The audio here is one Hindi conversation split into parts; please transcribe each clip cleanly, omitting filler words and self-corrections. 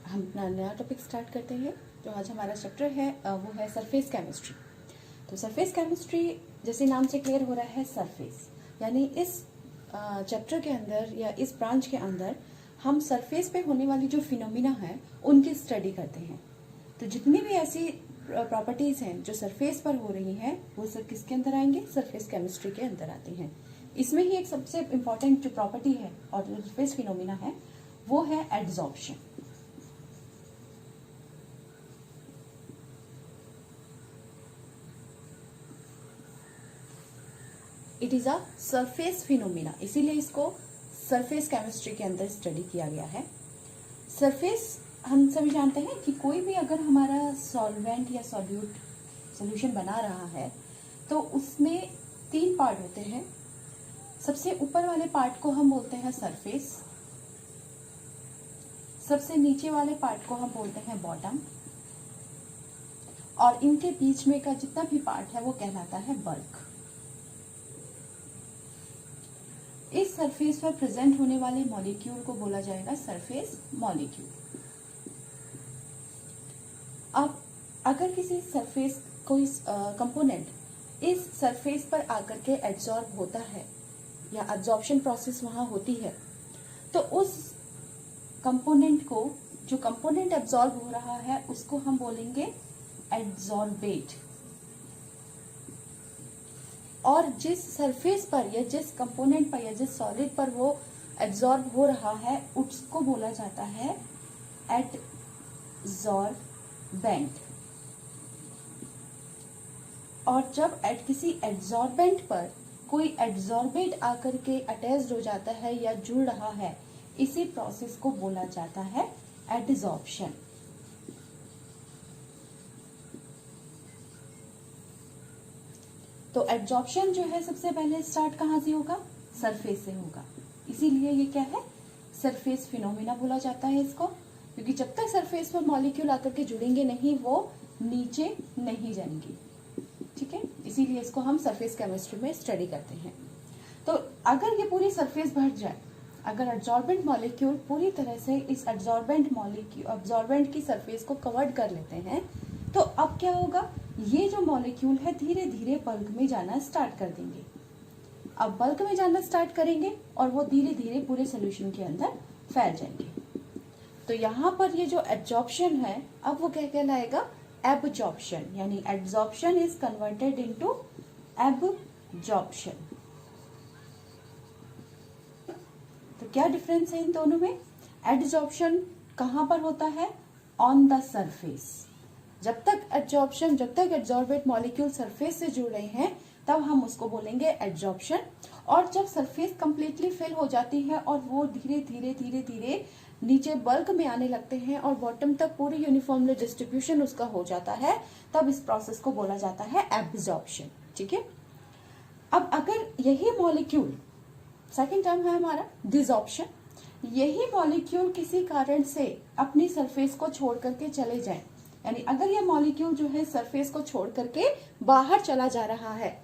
हम अपना नया टॉपिक स्टार्ट करते हैं। तो आज हमारा चैप्टर है वो है सरफेस केमिस्ट्री। तो सरफेस केमिस्ट्री जैसे नाम से क्लियर हो रहा है, सरफेस यानी इस चैप्टर के अंदर या इस ब्रांच के अंदर हम सरफेस पे होने वाली जो फिनोमिना है उनकी स्टडी करते हैं। तो जितनी भी ऐसी प्रॉपर्टीज हैं जो सरफेस पर हो रही हैं वो सब किसके अंदर आएंगे? सरफेस केमिस्ट्री के अंदर आती हैं। इसमें ही एक सबसे इम्पॉर्टेंट जो प्रॉपर्टी है और जो सरफेस फिनोमिना है वो है adsorption. It is a surface phenomena, इसीलिए इसको सरफेस केमिस्ट्री के अंदर स्टडी किया गया है। सरफेस हम सभी जानते हैं कि कोई भी अगर हमारा सॉल्वेंट या सॉल्यूशन बना रहा है तो उसमें 3 पार्ट होते हैं। सबसे ऊपर वाले पार्ट को हम बोलते हैं सरफेस, सबसे नीचे वाले पार्ट को हम बोलते हैं बॉटम, और इनके बीच में का जितना भी पार्ट है वो कहलाता है बल्क। इस सरफेस पर प्रेजेंट होने वाले मॉलिक्यूल को बोला जाएगा सरफेस मॉलिक्यूल। अब अगर किसी सरफेस कोई कंपोनेंट इस सरफेस पर आकर के एब्जॉर्ब होता है या एब्जॉर्प्शन प्रोसेस वहां होती है तो उस कंपोनेंट को, जो कंपोनेंट एब्जॉर्ब हो रहा है उसको हम बोलेंगे एड्सॉर्बेट। और जिस सरफेस पर या जिस कंपोनेंट पर या जिस सॉलिड पर वो एब्जॉर्ब हो रहा है उसको बोला जाता है एडसॉर्बेंट। और जब किसी एड्सॉर्बेंट पर कोई एड्सॉर्बेट आकर के अटैच्ड हो जाता है या जुड़ रहा है, इसी प्रोसेस को बोला जाता है एडसॉर्प्शन। तो एब्जॉर्प्शन जो है सबसे पहले स्टार्ट कहाँ से होगा? सरफेस से होगा। इसीलिए ये क्या है? सरफेस फिनोमिना बोला जाता है इसको, क्योंकि जब तक सरफेस पर मॉलिक्यूल आकर के जुड़ेंगे नहीं वो नीचे नहीं जाएंगे। ठीक है, इसीलिए इसको हम सरफेस केमिस्ट्री में स्टडी करते हैं। तो अगर ये पूरी सरफेस भर जाए, अगर एब्जॉर्बेंट मॉलिक्यूल पूरी तरह से इस एब्जॉर्बेंट की सरफेस को कवर्ड कर लेते हैं तो अब क्या होगा? ये जो मॉलिक्यूल है धीरे धीरे बल्क में जाना स्टार्ट कर देंगे। अब बल्क में जाना स्टार्ट करेंगे और वो धीरे धीरे पूरे सोल्यूशन के अंदर फैल जाएंगे। तो यहाँ पर ये जो एब्जॉर्प्शन है अब वो क्या कहलाएगा? एब्जॉर्प्शन, यानी absorption is converted into absorption. तो क्या डिफरेंस है इन दोनों में? एब्जॉर्प्शन कहाँ पर होता है? On the surface. जब तक एब्जॉर्बेट मॉलिक्यूल सरफेस से जुड़ रहे हैं तब हम उसको बोलेंगे एब्जॉर्प्शन। और जब सरफेस कंप्लीटली फिल हो जाती है और वो धीरे धीरे नीचे बल्क में आने लगते हैं और बॉटम तक पूरी यूनिफॉर्मली डिस्ट्रीब्यूशन उसका हो जाता है, तब इस प्रोसेस को बोला जाता है एब्जॉर्प्शन। ठीक है, अब अगर यही मॉलिक्यूल, सेकेंड टर्म है हमारा डिसॉर्प्शन, यही मॉलिक्यूल किसी कारण से अपनी सरफेस को छोड़ करके चले जाएं, यानी अगर ये मॉलिक्यूल जो है सरफेस को छोड़ करके बाहर चला जा रहा है,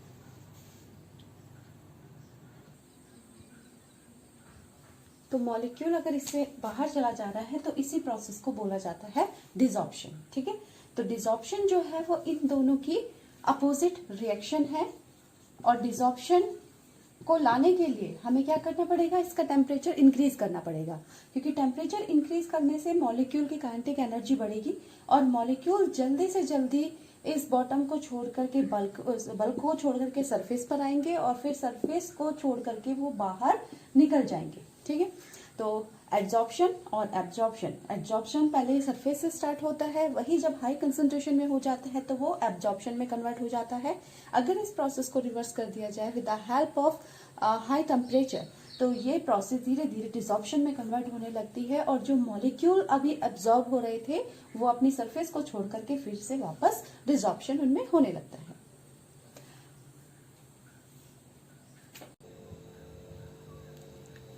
तो मॉलिक्यूल अगर इससे बाहर चला जा रहा है तो इसी प्रोसेस को बोला जाता है डिसॉर्प्शन। ठीक है, तो डिसॉर्प्शन जो है वो इन दोनों की अपोजिट रिएक्शन है। और डिसॉर्प्शन को लाने के लिए हमें क्या करना पड़ेगा? इसका टेम्परेचर इंक्रीज करना पड़ेगा, क्योंकि टेम्परेचर इंक्रीज करने से मॉलिक्यूल की काइनेटिक एनर्जी बढ़ेगी और मॉलिक्यूल जल्दी से जल्दी इस बॉटम को छोड़ करके बल्क को छोड़ करके सरफेस पर आएंगे और फिर सरफेस को छोड़ करके वो बाहर निकल जाएंगे। ठीक है, तो एड्सॉर्प्शन और एब्जॉर्प्शन। एड्सॉर्प्शन पहले सरफेस से स्टार्ट होता है, वही जब हाई कंसंट्रेशन में हो जाता है तो वो एब्जॉर्प्शन में कन्वर्ट हो जाता है। अगर इस प्रोसेस को रिवर्स कर दिया जाए with the help of high temperature तो ये प्रोसेस धीरे धीरे डिसॉर्प्शन में कन्वर्ट होने लगती है और जो मॉलिक्यूल अभी एब्जॉर्ब हो रहे थे वो अपनी सरफेस को छोड़ करके फिर से वापस डिसॉर्प्शन उनमें होने लगता है।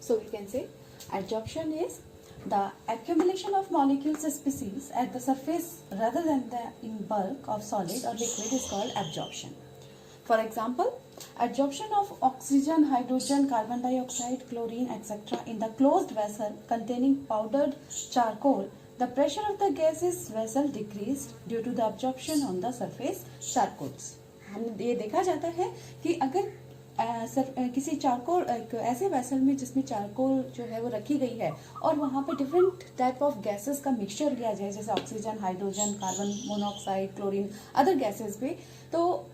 So we can say adsorption is the accumulation of molecules species at the surface rather than in bulk of solid or liquid is called absorption. For example, adsorption of oxygen, hydrogen, carbon dioxide, chlorine, etc. in the closed vessel containing powdered charcoal the pressure of the gas is vessel decreased due to the absorption on the surface charcoals. हम ये देखा जाता है कि अगर किसी चारकोल ऐसे वेसल में जिसमें चारकोल जो है वो रखी गई है और वहां पे डिफरेंट टाइप ऑफ गैसेस का मिक्सचर लिया जाए, जैसे oxygen, hydrogen, carbon monoxide, chlorine, other gases भी, तो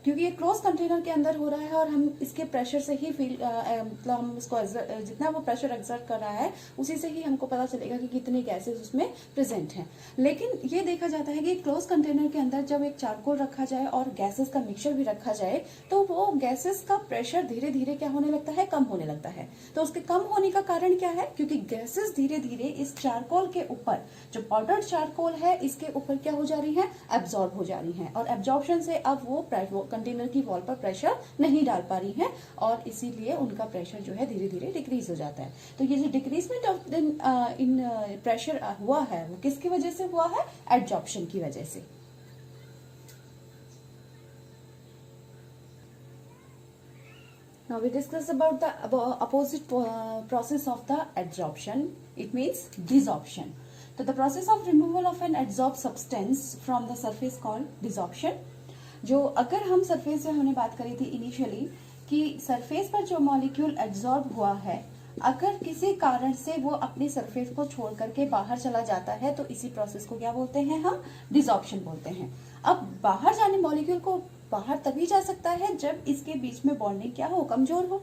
क्योंकि ये क्लोज कंटेनर के अंदर हो रहा है और हम इसके प्रेशर से ही फील मतलब हम इसको जितना वो प्रेशर एक्सर्ट कर रहा है उसी से ही हमको पता चलेगा कि कितने गैसेस उसमें प्रेजेंट हैं। लेकिन ये देखा जाता है कि क्लोज कंटेनर के अंदर जब एक चारकोल रखा जाए और गैसेस का मिक्सचर भी रखा जाए तो वो गैसेस का प्रेशर धीरे धीरे क्या होने लगता है, कम होने लगता है। तो उसके कम होने का कारण क्या है, क्योंकि गैसेस धीरे धीरे इस चारकोल के ऊपर, जो पाउडर्ड चारकोल है इसके ऊपर क्या हो जा रही है, एब्जॉर्ब हो जा रही है, और एब्जॉर्प्शन से अब वो कंटेनर की वॉल पर प्रेशर नहीं डाल पा रही है और इसीलिए उनका प्रेशर जो है धीरे धीरे डिक्रीज हो जाता है। तो ये जो डिक्रीजमेंट ऑफ इन प्रेशर हुआ है वो किसकी वजह से हुआ है, एब्जॉर्प्शन की वजह से। Now we discuss about the opposite process of the adsorption. It means desorption. So the process of removal of an adsorbed substance from the surface called desorption. जो अगर हम सरफेस से हमने बात करी थी इनिशियली कि सरफेस पर जो मॉलिक्यूल एब्जॉर्ब हुआ है, अगर किसी कारण से वो अपनी सरफेस को छोड़ करके बाहर चला जाता है तो इसी प्रोसेस को क्या बोलते हैं, हम डिसॉर्प्शन बोलते हैं। अब बाहर जाने मॉलिक्यूल को बाहर तभी जा सकता है जब इसके बीच में बॉन्डिंग क्या हो, कमजोर हो,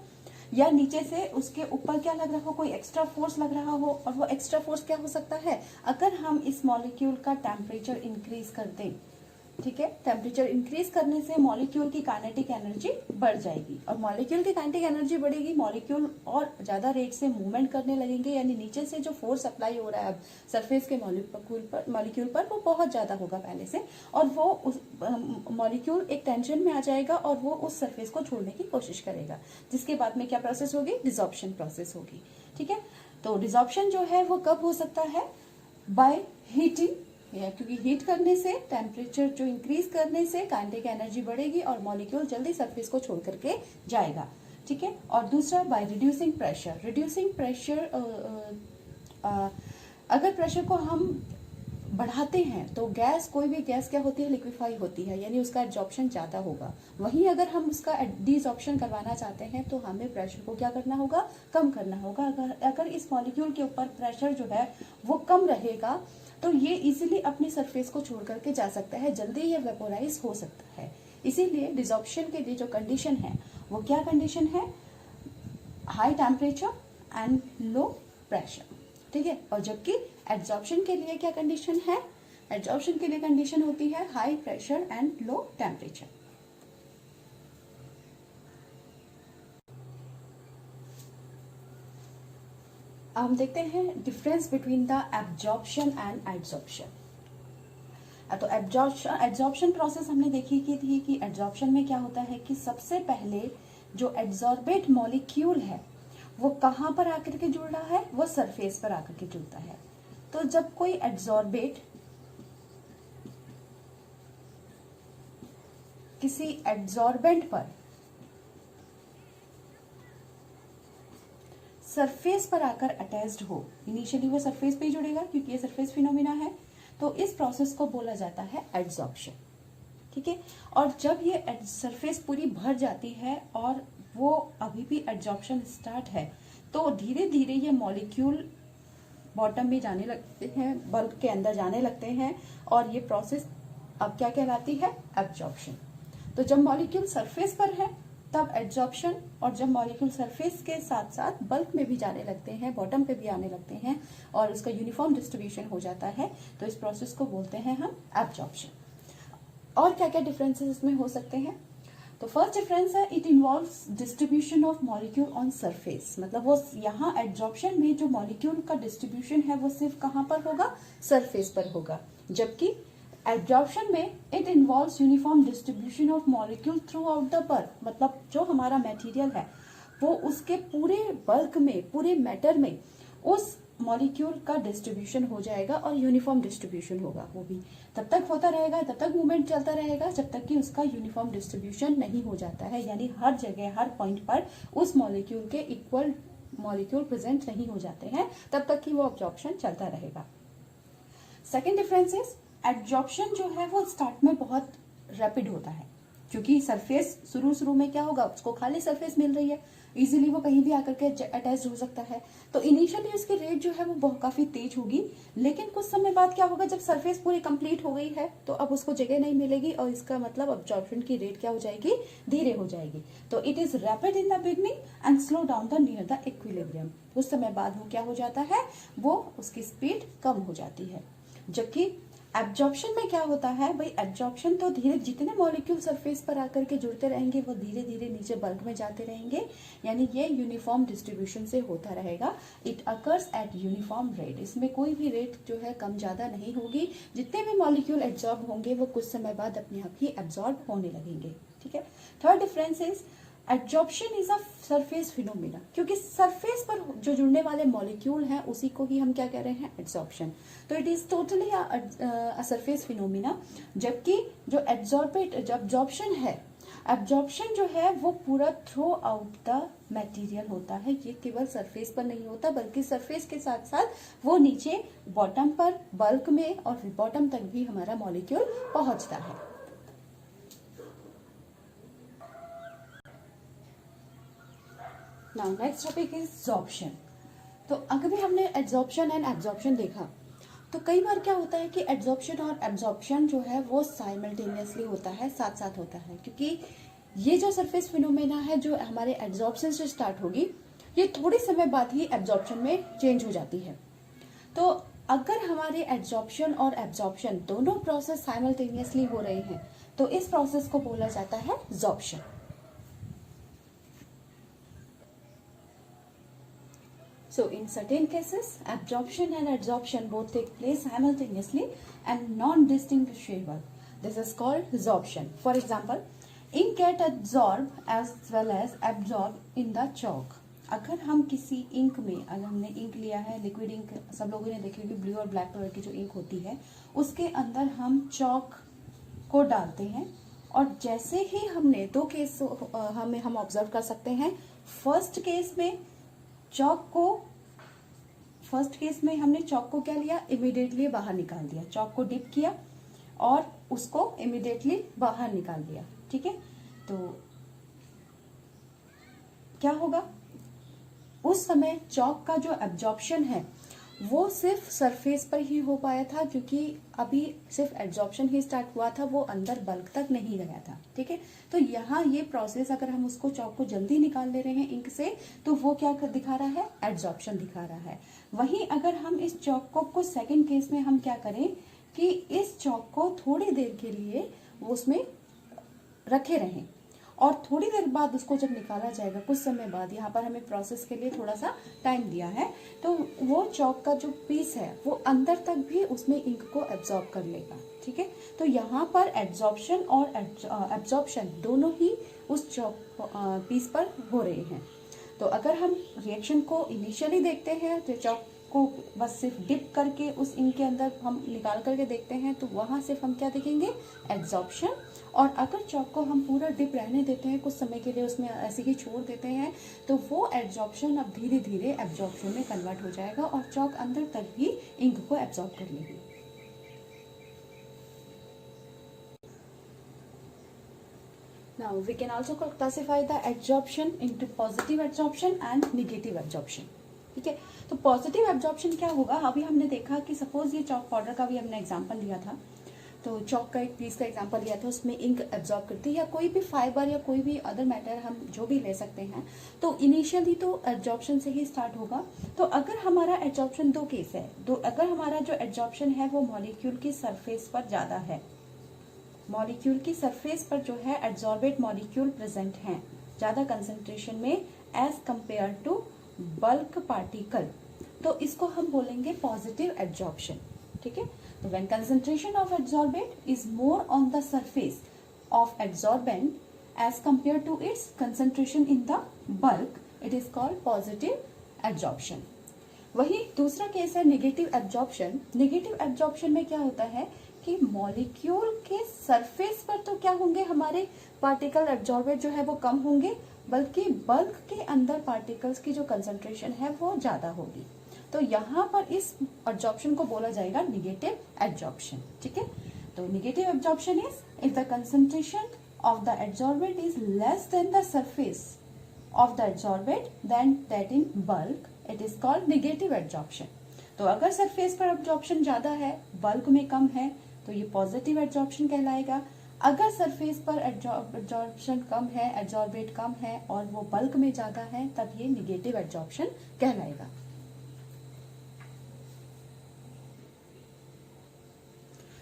या नीचे से उसके ऊपर क्या लग रहा हो, कोई एक्स्ट्रा फोर्स लग रहा हो। और वो एक्स्ट्रा फोर्स क्या हो सकता है, अगर हम इस मॉलिक्यूल का टेम्परेचर इंक्रीज कर दें, ठीक है, टेम्परेचर इंक्रीज करने से मॉलिक्यूल की काइनेटिक एनर्जी बढ़ जाएगी, और मॉलिक्यूल की काइनेटिक एनर्जी बढ़ेगी, मॉलिक्यूल और ज्यादा रेट से मूवमेंट करने लगेंगे, यानी नीचे से जो फोर्स अप्लाई हो रहा है अब सरफेस के मॉलिक्यूल पर वो बहुत ज्यादा होगा पहले से, और वो उस मॉलिक्यूल एक टेंशन में आ जाएगा और वो उस सरफेस को छोड़ने की कोशिश करेगा, जिसके बाद में क्या प्रोसेस होगी, डिसॉर्प्शन प्रोसेस होगी। ठीक है, तो डिसॉर्प्शन जो है वो कब हो सकता है, बाय हीटिंग, क्योंकि हीट करने से, टेम्परेचर जो इंक्रीज करने से काइनेटिक एनर्जी बढ़ेगी और मॉलिक्यूल जल्दी सरफेस को छोड़ करके जाएगा। ठीक है, और दूसरा by reducing pressure. Reducing pressure, अगर प्रेशर को हम बढ़ाते हैं तो गैस, कोई भी गैस क्या होती है, लिक्विफाई होती है, यानी उसका एब्जॉर्प्शन ज्यादा होगा। वहीं अगर हम उसका डिसॉर्प्शन करवाना चाहते हैं तो हमें प्रेशर को क्या करना होगा, कम करना होगा। अगर इस मॉलिक्यूल के ऊपर प्रेशर जो है वो कम रहेगा तो ये इजीली अपनी सरफेस को छोड़ करके जा सकता है, जल्दी ये वेपोराइज हो सकता है। इसीलिए डिसॉर्प्शन के लिए जो कंडीशन है वो क्या कंडीशन है, high temperature and low pressure. ठीक है, और जबकि एब्जॉर्प्शन के लिए क्या कंडीशन है, एब्जॉर्प्शन के लिए कंडीशन होती है high pressure and low temperature. हम देखते हैं difference between the absorption and adsorption. तो एब्जॉर्प्शन प्रोसेस हमने देखी की थी कि एब्जॉर्प्शन में क्या होता है कि सबसे पहले जो एब्जॉर्बेट मॉलिक्यूल है वो कहां पर आकर के जुड़ रहा है, वो सरफेस पर आकर के जुड़ता है। तो जब कोई एब्जॉर्बेट किसी एब्जॉर्बेंट पर सरफेस पर आकर अटैच्ड हो, इनिशियली वो सरफेस पे ही जुड़ेगा क्योंकि ये सरफेस फिनोमिना है, तो इस प्रोसेस को बोला जाता है एड्सॉर्प्शन। ठीक है, और जब ये सरफेस पूरी भर जाती है और वो अभी भी एड्सॉर्प्शन स्टार्ट है तो धीरे धीरे ये मॉलिक्यूल बॉटम में जाने लगते हैं, बल्ब के अंदर जाने लगते हैं, और ये प्रोसेस अब क्या कहलाती है, एब्जॉर्प्शन। तो जब मॉलिक्यूल सरफेस पर है तब एब्जॉर्प्शन, और जब मॉलिक्यूल सरफेस के साथ साथ बल्ब में भी जाने लगते हैं, बॉटम पे भी आने लगते हैं और उसका यूनिफॉर्म डिस्ट्रीब्यूशन हो जाता है, तो इस प्रोसेस को बोलते हैं हम एब्जॉर्प्शन। और क्या क्या डिफरेंसेस इसमें हो सकते हैं, तो फर्स्ट डिफरेंस है it involves distribution of molecule on surface. मतलब वो यहाँ एब्जॉर्प्शन में जो मॉलिक्यूल का डिस्ट्रीब्यूशन है वो सिर्फ कहाँ पर होगा, सरफेस पर होगा, जबकि एब्जॉर्प्शन में it involves uniform distribution of molecule through out the bulk. मतलब जो हमारा मटेरियल है वो उसके पूरे बल्क में, पूरे मैटर में उस मॉलिक्यूल का डिस्ट्रीब्यूशन हो जाएगा और यूनिफॉर्म डिस्ट्रीब्यूशन होगा। वो भी तब तक होता रहेगा, तब तक मूवमेंट चलता रहेगा जब तक कि उसका यूनिफॉर्म डिस्ट्रीब्यूशन नहीं हो जाता है, यानी हर जगह, हर पॉइंट पर उस मॉलिक्यूल के इक्वल मॉलिक्यूल प्रेजेंट नहीं हो जाते हैं, तब तक कि वो एब्जॉर्प्शन चलता रहेगा। सेकेंड डिफरेंस इज एब्जॉर्प्शन जो है वो स्टार्ट में बहुत रैपिड होता है, क्योंकि सरफेस शुरू में क्या होगा, उसको खाली सरफेस मिल रही है, इजीली वो कहीं भी आकर के अटैच हो सकता है, तो इनिशियली उसकी रेट जो है वो बहुत काफी तेज होगी, लेकिन कुछ समय बाद क्या होगा, जब सरफेस पूरी कंप्लीट हो गई है तो अब उसको जगह नहीं मिलेगी और इसका मतलब अब्जॉर्प्शन की रेट क्या हो जाएगी, धीरे हो जाएगी। तो it is rapid in the beginning and slow down the near the equilibrium. उस समय बाद वो क्या हो जाता है, वो उसकी स्पीड कम हो जाती है। जबकि एब्जॉर्प्शन में क्या होता है भाई, एब्जॉर्प्शन तो धीरे, जितने मॉलिक्यूल सरफेस पर आकर के जुड़ते रहेंगे वो धीरे धीरे नीचे बल्क में जाते रहेंगे, यानी ये यूनिफॉर्म डिस्ट्रीब्यूशन से होता रहेगा। It occurs at uniform rate, इसमें कोई भी रेट जो है कम ज्यादा नहीं होगी। जितने भी मॉलिक्यूल एब्जॉर्ब होंगे वो कुछ समय बाद अपने आप ही एब्जॉर्ब होने लगेंगे। ठीक है। Third difference is absorption is a surface phenomena, क्योंकि सरफेस पर जो जुड़ने वाले मॉलिक्यूल हैं उसी को ही हम क्या कह रहे हैं, एब्जॉर्प्शन। तो it is totally a surface phenomena. जबकि जो एब्जॉर्प्शन है, एब्जॉर्प्शन जो है वो पूरा थ्रू आउट द मटेरियल होता है। ये केवल सरफेस पर नहीं होता, बल्कि सरफेस के साथ साथ वो नीचे बॉटम पर, बल्क में और बॉटम तक भी हमारा मॉलिक्यूल पहुंचता है। Now next topic is absorption. तो अगर भी हमने एब्जॉर्प्शन एंड एब्जॉर्प्शन देखा, तो कई बार क्या होता है कि एब्जॉर्प्शन और एब्जॉर्प्शन जो है वो साइमल्टेनियसली होता है, साथ साथ होता है, क्योंकि ये जो सरफेस फिनोमेना है जो हमारे एब्जॉर्प्शन से स्टार्ट होगी, ये थोड़ी समय बाद ही एब्जॉर्प्शन में चेंज हो जाती है। तो अगर हमारे एब्जॉर्प्शन और एब्जॉर्प्शन दोनों प्रोसेस साइमल्टेनियसली हो रहे हैं तो इस प्रोसेस को बोला जाता है absorption. So in certain cases, absorption and adsorption both take place simultaneously and non-distinguishable. This is called adsorption. For example, ink get absorb as well as absorb in the chalk. अगर हम किसी इंक में, अगर हमने इंक लिया है, लिक्विड इंक सब लोगों ने देखी होगी, ब्लू और ब्लैक कलर की जो इंक होती है, उसके अंदर हम चौक को डालते हैं और जैसे ही हमने दो केस हम ऑब्जर्व कर सकते हैं। फर्स्ट केस में हमने चौक को क्या लिया, इमीडिएटली बाहर निकाल दिया, चौक को डिप किया और उसको इमीडिएटली बाहर निकाल दिया। ठीक है। तो क्या होगा, उस समय चौक का जो एब्जॉर्प्शन है वो सिर्फ सरफेस पर ही हो पाया था, क्योंकि अभी सिर्फ एब्जॉर्प्शन ही स्टार्ट हुआ था, वो अंदर बल्क तक नहीं गया था। ठीक है। तो यहाँ ये प्रोसेस, अगर हम उसको चौक को जल्दी निकाल ले रहे हैं इंक से, तो वो क्या दिखा रहा है, एब्जॉर्प्शन दिखा रहा है। वहीं अगर हम इस चौक को सेकेंड केस में हम क्या करें कि इस चौक को थोड़ी देर के लिए वो उसमें रखे रहें और थोड़ी देर बाद उसको जब निकाला जाएगा, कुछ समय बाद, यहाँ पर हमें प्रोसेस के लिए थोड़ा सा टाइम दिया है, तो वो चौक का जो पीस है वो अंदर तक भी उसमें इंक को एब्जॉर्ब कर लेगा। ठीक है। तो यहाँ पर एब्जॉर्प्शन और एब्जॉर्प्शन दोनों ही उस चौक पीस पर हो रहे हैं। तो अगर हम रिएक्शन को इनिशियली देखते हैं तो चौक को बस सिर्फ डिप करके उस इंक के अंदर हम निकाल करके देखते हैं, तो वहां सिर्फ हम क्या देखेंगे, एब्जॉर्प्शन। और अगर चौक को हम पूरा डिप रहने देते हैं, कुछ समय के लिए उसमें ऐसे ही छोड़ देते हैं, तो वो एब्जॉर्प्शन अब धीरे धीरे एब्जॉर्प्शन में कन्वर्ट हो जाएगा और चौक अंदर तक भी इंक को एब्जॉर्ब कर लेगी। Now we can also classify the absorption into positive absorption and negative absorption. ठीक है। तो पॉजिटिव एब्जॉर्प्शन क्या होगा, अभी हमने देखा कि सपोज ये चॉक पाउडर का भी हमने एग्जांपल लिया था, तो चॉक का एक पीस का एग्जांपल लिया था, उसमें इंक एब्जॉर्ब करती है, या कोई भी फाइबर या कोई भी अदर मैटर हम जो भी ले सकते हैं, तो इनिशियली तो एब्जॉर्प्शन से ही स्टार्ट होगा। तो अगर हमारा एब्जॉर्प्शन दो केस है, अगर हमारा जो एब्जॉर्प्शन है वो मॉलिक्यूल की सरफेस पर ज्यादा है, मॉलिक्यूल की सरफेस पर जो है एब्जॉर्बेट मॉलिक्यूल प्रेजेंट हैं ज्यादा कंसेंट्रेशन में as compare to bulk particle, तो इसको हम बोलेंगे पॉजिटिव एब्जॉर्प्शन। ठीक है। तो when concentration of absorbate is more on the surface of absorbent as compare to its concentration in the bulk, it is called positive absorption. वही दूसरा केस है नेगेटिव एब्जॉर्प्शन। नेगेटिव एब्जॉर्प्शन में क्या होता है कि मॉलिक्यूल के सरफेस पर तो क्या होंगे, हमारे पार्टिकल एब्जॉर्बेट जो है वो कम होंगे, बल्कि बल्क के अंदर पार्टिकल्स की जो कंसंट्रेशन है वो ज्यादा होगी। तो यहाँ पर इस एब्जॉर्प्शन को बोला जाएगा निगेटिव एब्जॉर्प्शन, ठीक है। तो negative absorption is if the concentration of the absorbent is less than the surface of the absorbent then that in bulk, it is called negative absorption. तो अगर सरफेस पर एब्जॉर्प्शन ज्यादा है, बल्क में कम है, तो ये पॉजिटिव एब्जॉर्प्शन कहलाएगा। अगर सरफेस पर एब्जॉर्प्शन कम है, एब्जॉर्बेट कम है और वो बल्क में ज्यादा है, तब ये निगेटिव एब्जॉर्प्शन कहलाएगा।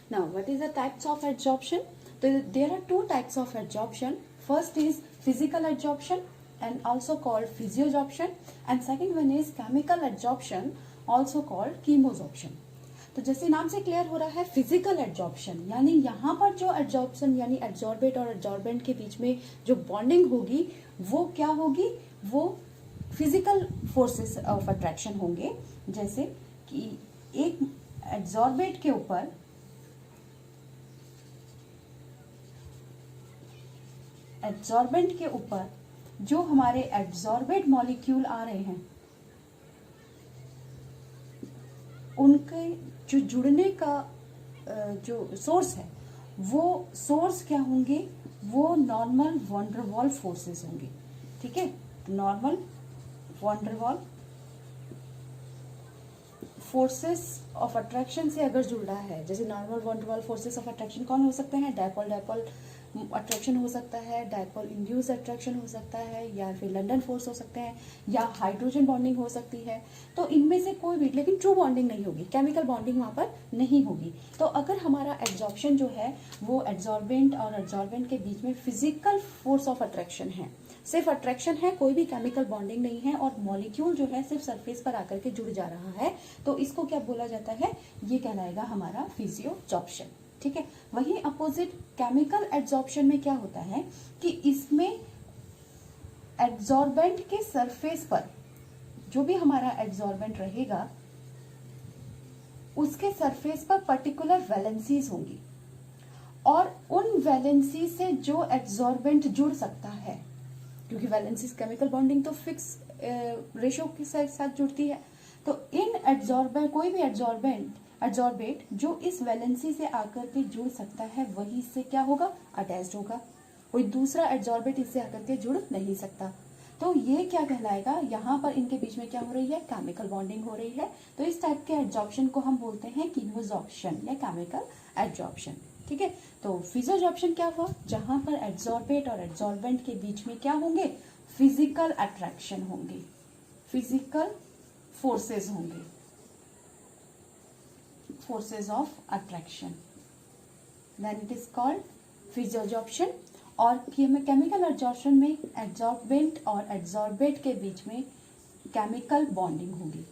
Now, what is the types of absorption? There are two types of absorption. First is physical absorption and also called physioabsorption, and second one is chemical absorption, also called chemoabsorption. तो जैसे नाम से क्लियर हो रहा है, फिजिकल एब्जॉर्प्शन यानी यहाँ पर जो एब्जॉर्प्शन यानी एब्जॉर्बेट और एब्जॉर्बेंट के बीच में जो बॉन्डिंग होगी वो क्या होगी, वो फिजिकल फोर्सेस ऑफ अट्रैक्शन होंगे। जैसे कि एक एब्जॉर्बेट के ऊपर एब्जॉर्बेंट के ऊपर जो हमारे एब्जॉर्बेट मॉलिक्यूल आ रहे हैं, उनके जो जुड़ने का जो सोर्स है, वो सोर्स क्या होंगे, वो normal van der Waals forces होंगे, ठीक है। Normal van der Waals forces of attraction से अगर जुड़ रहा है, जैसे normal van der Waals forces of attraction कौन हो सकते हैं, डायपोल डायपोल अट्रैक्शन हो सकता है, डायपोल इंड्यूस अट्रैक्शन हो सकता है, या फिर लंडन फोर्स हो सकते हैं, या हाइड्रोजन बॉन्डिंग हो सकती है। तो इनमें से कोई भी, लेकिन ट्रू बॉन्डिंग नहीं होगी, केमिकल बॉन्डिंग वहां पर नहीं होगी। तो अगर हमारा एब्जॉर्प्शन जो है वो एब्जॉर्बेंट और एब्जॉर्बेंट के बीच में फिजिकल फोर्स ऑफ अट्रैक्शन है, सिर्फ अट्रैक्शन है, कोई भी केमिकल बॉन्डिंग नहीं है, और मॉलिक्यूल जो है सिर्फ सरफेस पर आकर के जुड़ जा रहा है, तो इसको क्या बोला जाता है, ये कहलाएगा हमारा फिजियोअब्जॉर्प्शन, ठीक है। वहीं अपोजिट केमिकल एब्जॉर्प्शन में क्या होता है कि इसमें एब्जॉर्बेंट के सरफेस पर जो भी हमारा एब्जॉर्बेंट रहेगा, उसके सरफेस पर पर्टिकुलर वैलेंसीज होंगी, और उन वैलेंसी से जो एब्जॉर्बेंट जुड़ सकता है, क्योंकि वैलेंसीज केमिकल बॉन्डिंग तो फिक्स रेशियो के साथ जुड़ती है, तो इन एब्जॉर्बेंट, कोई भी एब्जॉर्बेट जो इस वैलेंसी से आकर के जुड़ सकता है, वही इससे क्या होगा, अटैच्ड होगा। कोई दूसरा एब्जॉर्बेट इससे आकर के जुड़ नहीं सकता। तो ये क्या कहलाएगा, यहाँ पर इनके बीच में क्या हो रही है, केमिकल बॉन्डिंग हो रही है। तो इस टाइप के एब्जॉर्प्शन को हम बोलते हैं कीमोजॉर्प्शन या केमिकल एब्जॉर्प्शन, ठीक है। तो फिजियोअब्जॉर्प्शन क्या हुआ, जहां पर एब्जॉर्बेट और एब्जॉर्बेंट के बीच में क्या होंगे, फिजिकल अट्रैक्शन होंगे, फिजिकल फोर्सेस होंगे, forces of attraction, then it is called physioabsorption. और केमिकल एब्जॉर्प्शन में एब्जॉर्बेंट और एब्जॉर्बेट के बीच में केमिकल बॉन्डिंग होगी।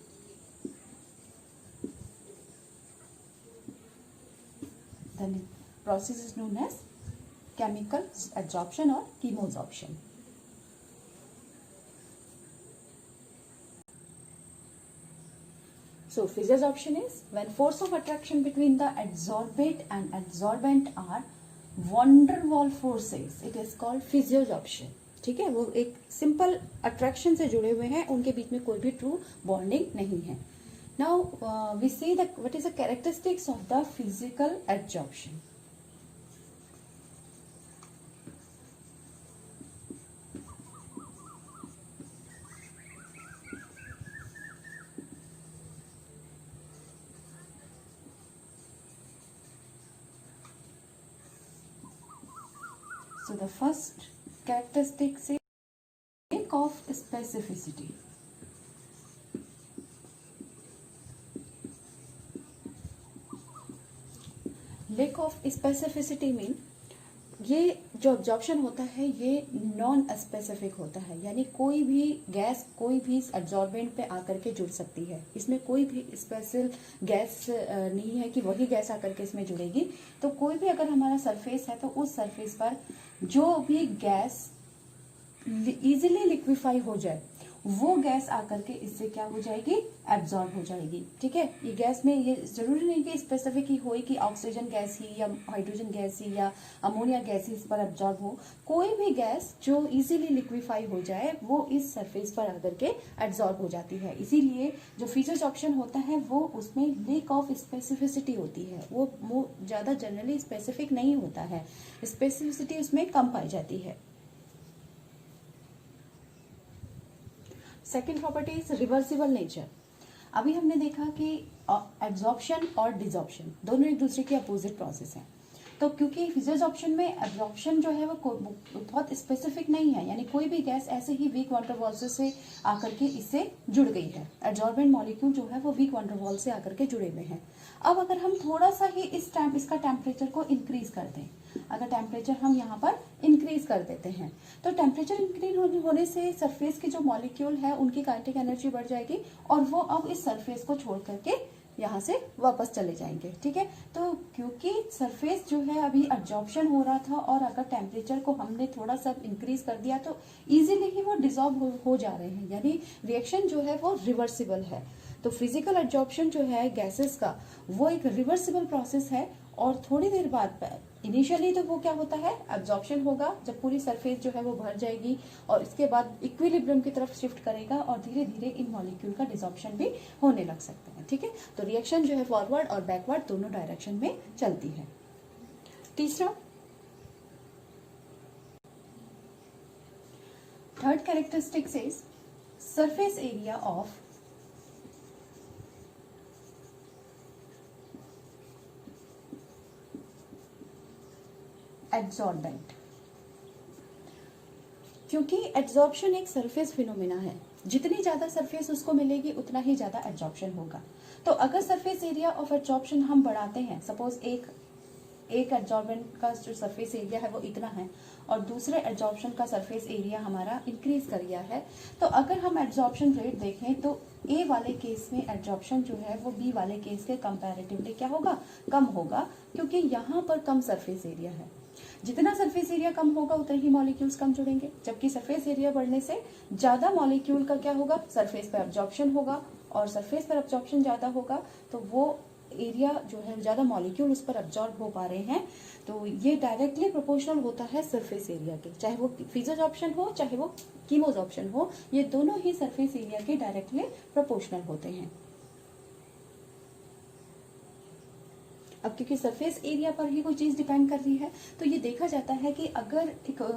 Then process is known as chemical absorption or chemoabsorption. So physioabsorption is when force of attraction between the adsorbate and adsorbent are van der Waal forces, it is called physioabsorption, ठीक है। वो एक सिंपल अट्रैक्शन से जुड़े हुए हैं, उनके बीच में कोई भी ट्रू बॉन्डिंग नहीं है। Now we see that what is the characteristics of the physical absorption. So the first characteristic is lack of specificity. Lack of specificity mean ये जो एब्जॉर्प्शन होता है ये नॉन स्पेसिफिक होता है, यानी कोई भी गैस कोई भी एब्जॉर्बेंट पे आकर के जुड़ सकती है। इसमें कोई भी स्पेशल गैस नहीं है कि वही गैस आकर के इसमें जुड़ेगी। तो कोई भी अगर हमारा सरफेस है तो उस सरफेस पर जो भी गैस इजीली लिक्विफाई हो जाए, वो गैस आकर के इससे क्या हो जाएगी, एब्जॉर्ब हो जाएगी। ठीक है, ये गैस में ये जरूरी नहीं कि स्पेसिफिक ही हो कि ऑक्सीजन गैस ही या हाइड्रोजन गैस ही या अमोनिया गैस ही इस पर एब्जॉर्ब हो। कोई भी गैस जो इजीली लिक्विफाई हो जाए वो इस सरफेस पर आकर के एब्जॉर्ब हो जाती है। इसीलिए जो फिजिक्स ऑप्शन होता है वो उसमें लेक ऑफ स्पेसिफिसिटी होती है, वो ज्यादा जनरली स्पेसिफिक नहीं होता है, स्पेसिफिसिटी उसमें कम पाई जाती है। Second property is reversible nature. अभी हमने देखा कि एब्जॉर्प्शन और डिसॉर्प्शन दोनों एक दूसरे के अपोजिट प्रोसेस हैं। तो क्योंकि फिजिक्स ऑप्शन में एब्जॉर्प्शन जो है वो बहुत स्पेसिफिक नहीं है, यानी कोई भी गैस ऐसे ही वीक वंडरवॉल से आकर के इससे जुड़ गई है। एब्जॉर्बेंट मॉलिक्यूल जो है वो वीक वंडरवॉल से आकर के जुड़े हुए हैं। अब अगर हम थोड़ा सा ही इसका टेम्परेचर को इंक्रीज कर दें, अगर टेम्परेचर हम यहाँ पर इंक्रीज कर देते हैं तो टेम्परेचर इंक्रीज होने से सरफेस की जो मॉलिक्यूल है उनकी काइनेटिक एनर्जी बढ़ जाएगी और वो अब इस सरफेस को छोड़ करके यहाँ से वापस चले जाएंगे। ठीक है, तो क्योंकि सरफेस जो है अभी एब्जॉर्प्शन हो रहा था और अगर टेम्परेचर को हमने थोड़ा सा इंक्रीज कर दिया तो इजीली ही वो डिसॉल्व हो जा रहे हैं, यानी रिएक्शन जो है वो रिवर्सिबल है। तो फिजिकल एब्जॉर्प्शन जो है गैसेस का वो एक रिवर्सिबल प्रोसेस है और थोड़ी देर बाद इनिशियली तो वो क्या होता है, एब्जॉर्प्शन होगा जब पूरी सरफेस जो है वो भर जाएगी और इसके बाद इक्विलिब्रियम की तरफ शिफ्ट करेगा और धीरे धीरे इन मॉलिक्यूल का डिसॉर्प्शन भी होने लग सकता है। ठीक है, तो रिएक्शन जो है फॉरवर्ड और बैकवर्ड दोनों डायरेक्शन में चलती है। तीसरा, third characteristics is surface area of absorbent. क्योंकि एब्जॉर्प्शन एक सरफेस फिनोमेना है, जितनी ज्यादा सरफेस उसको मिलेगी उतना ही ज्यादा एब्जॉर्प्शन होगा। तो अगर सरफेस एरिया ऑफ एब्जॉर्प्शन हम बढ़ाते हैं, सपोज एक एब्जॉर्बेंट का जो सरफेस एरिया है वो इतना है और दूसरे एब्जॉर्प्शन का सरफेस एरिया हमारा इंक्रीज कर गया है, तो अगर हम एब्जॉर्प्शन रेट देखें तो ए वाले केस में एब्जॉर्प्शन जो है वो बी वाले केस के कंपैरेटिवली क्या होगा, कम होगा, क्योंकि यहाँ पर कम सरफेस एरिया है। जितना सरफेस एरिया कम होगा उतने ही मॉलिक्यूल्स कम जुड़ेंगे, जबकि सरफेस एरिया बढ़ने से ज्यादा मॉलिक्यूल का क्या होगा, सरफेस पर एब्जॉर्प्शन होगा और सरफेस पर एब्जॉर्प्शन ज्यादा होगा तो वो एरिया जो है ज्यादा मॉलिक्यूल उस पर एब्जॉर्ब हो पा रहे हैं। तो ये डायरेक्टली प्रोपोर्शनल होता है सरफेस एरिया के, चाहे वो फिजिक्स ऑप्शन हो चाहे वो कीमोस ऑप्शन हो, ये दोनों ही सरफेस एरिया के डायरेक्टली प्रोपोर्शनल होते हैं। अब क्योंकि सरफेस एरिया पर ही कोई चीज डिपेंड कर रही है तो ये देखा जाता है कि अगर